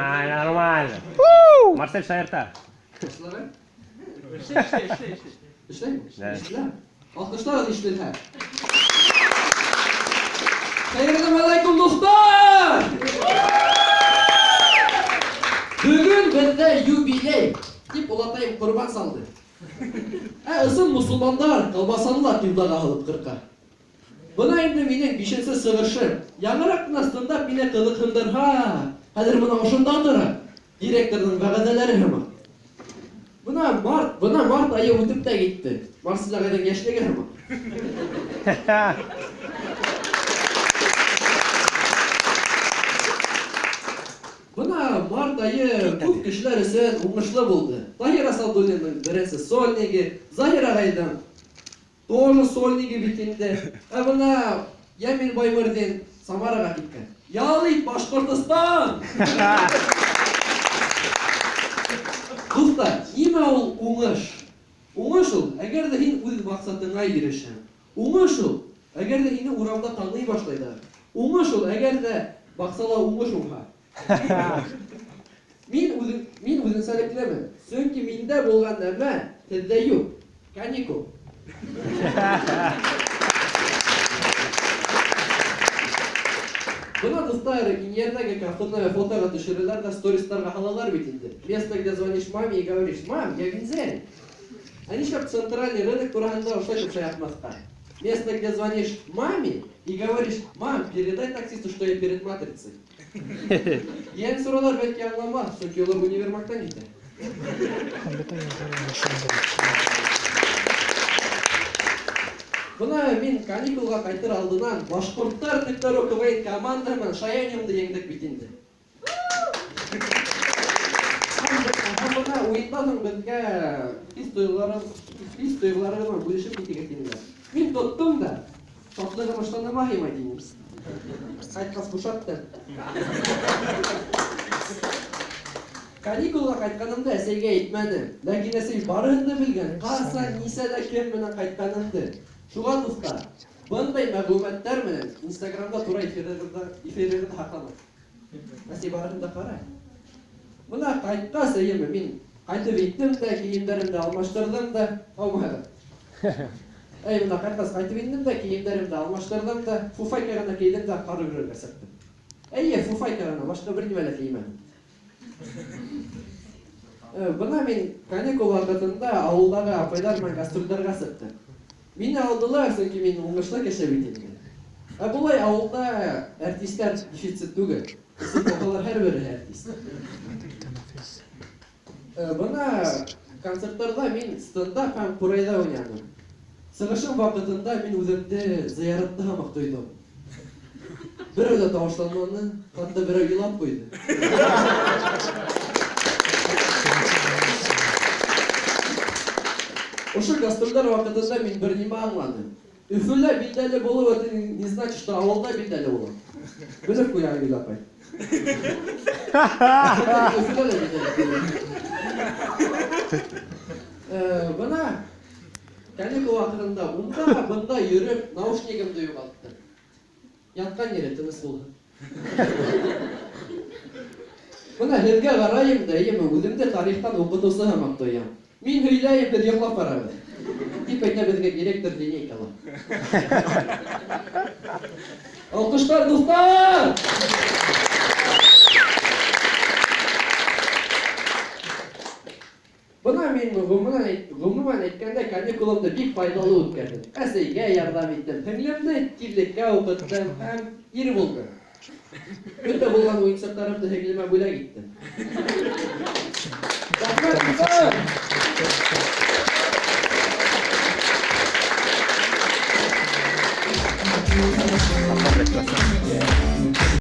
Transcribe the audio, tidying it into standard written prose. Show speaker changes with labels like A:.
A: Нормально. Марсель Шаярта.
B: Alkışlar. Selamünaleyküm dostlar. Bugün bizde jubiley. Tip olatayım kurban saldı. Isın musulmanlar kalbasalılar yılda kahılıp kırka. Buna indi minin bişesi sığırşı. Yanırak aslında mine kılık hındır ha. Hadir buna hoşundandır. Direktörün vagadeleri hıma. Buna Mart ayı utup da gitti. Mars'la kadar geçti gel hıma. Buna Mart ayı bu kişiler ise uğraşlı buldu. Zahira Salduli'nin birisi Solnigi, Zahira Gaydan doğru Solnigi bitindi. Buna Yemin Baymırdin Samara'ya gitti. Yağlayıp Başkortistan! Dostlar, nima ol uğraş? Uğraş ol, eğer de hin öz maksatına girişen. Uğraş ol, eğer de hini uğramda tanıyı başlaydı. Uğraş ol, eğer de baksala uğraş olha. Min uzun selekleme. Çünkü minde bolgan neme teddeyyub, kaniko. Buna dostlar, инердagi кафтона фотоға түшірілер да стористарға халалар бетінде. Место, где звонишь маме и говоришь: «Мам, я вензель». Они шап центральный рынок тураганда ушайтып шаятмасқа. Место, где звонишь маме и говоришь: «Мам, передай таксисту, что я перед матрицей». Ен суралар бәтке аңламас, çünkü олар универмагтан җитә. Buna min каникулга кайтыр алдынан башкорттар төптөр окубайт командамен Шаянымды еңдек битинде. Бuna уйындан соң безгә хис туйгыларына бүлешеп китергә тиңләр. Мин тоттым да, шатлыгым ыштанамайым дигән. Кайткас бушатты. Каникулга кайтканымда әсәйгә әйтмәдем. Ләкин әсәй барыһын белгән. Каса нисәдә кем менән кайтканымды. Шуға достар, бұндай мәгълүматтар менән Инстаграмда тура эфирдә хакланам. Әсәй барыһын да карай. Бuna кайткас әйеме мин кайтып иттем дә, киемдәремне алмаштырдым да, алмадым. Бuna кайткас кайтып иттем дә, киемдәремне алмаштырдым да, фуфайканы кийдем дә, кары көргә саттым. Фуфайканы башка бер нимә киймәдем. Buna min каникул вакытында авылдагы апайлар менән гастрольләргә сыктым. Мине алдылар, çünkü min уңышлы кеше бит инде. Булай авылда артистлар дефицит түгел. Сыктылар һәрбере артист. Buna концертларда мин стендап һәм курайда уйнадым. Сыгышым вакытында мин үземне зыяратта һәм тойдым. Берәү дә тавышланмады, хәтта берәү елап куйды. Ошо гастрольлар вакытында мин бер нимә аңладым. Өфөлә билдәле булу өчен не значит, что авылда билдәле була. Белеп куя Гүл апай. Бuna каникул вакытында бunda йөреп наушнигымды югалттым. Яткан ере тыныс булды. Buna һәргә карайым да, үземдә тарихтан укытусы һәм тоям. Мин һөйләйем бер йоклап барабыз. Дип әйтә безгә директор линейка ала. Алкышлар дуслар! Buna min гомумән әйткәндә каникулымны бик файдалы үткәрдем. Әсәйгә ярдәм иттем, һеңлемне тирлеккә укыттым һәм ир булды. Көтә булган уенчыктарымны һеңлемә бүләк иттем. Рәхмәт!